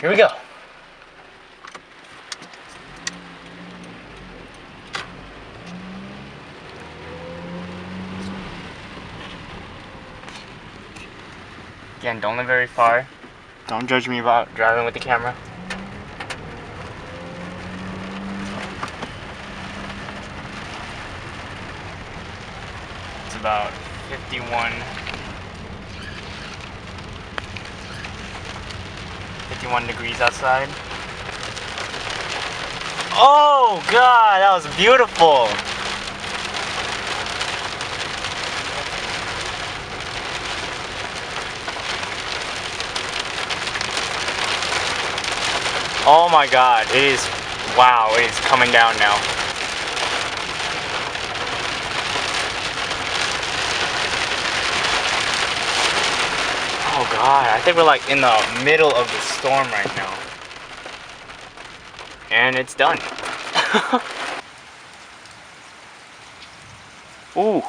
Here we go. Again, don't live very far. Don't judge me about driving with the camera. It's about 51 degrees outside. Oh God, that was beautiful. Oh my God, it is, wow, it is coming down now. Oh God, I think we're like in the middle of the storm right now. And it's done. Ooh.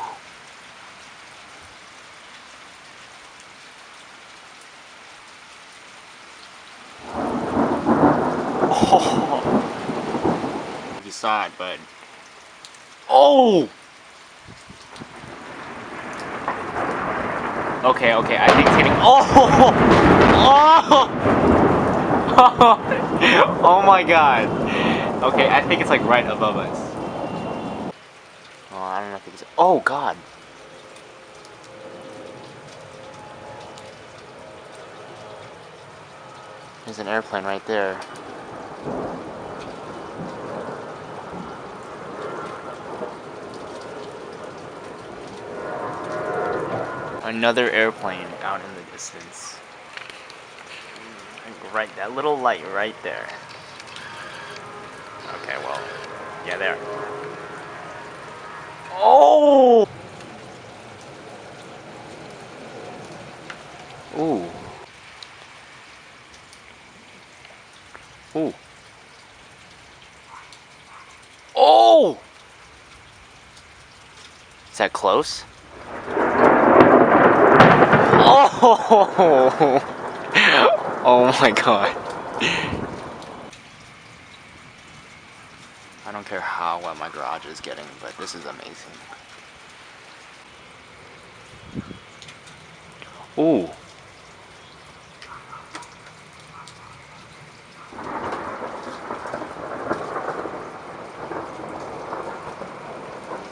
Oh. You saw it, but oh. Okay, I think it's hitting. Oh. Oh. Oh my God. Okay, I think it's like right above us. Oh, I don't know if it's. Oh God. There's an airplane right there. Another airplane out in the distance. Right, that little light right there. Okay, well, yeah, there. Oh! Ooh. Ooh. Oh! Is that close? Oh! Oh my God. I don't care how wet my garage is getting, but this is amazing. Ooh.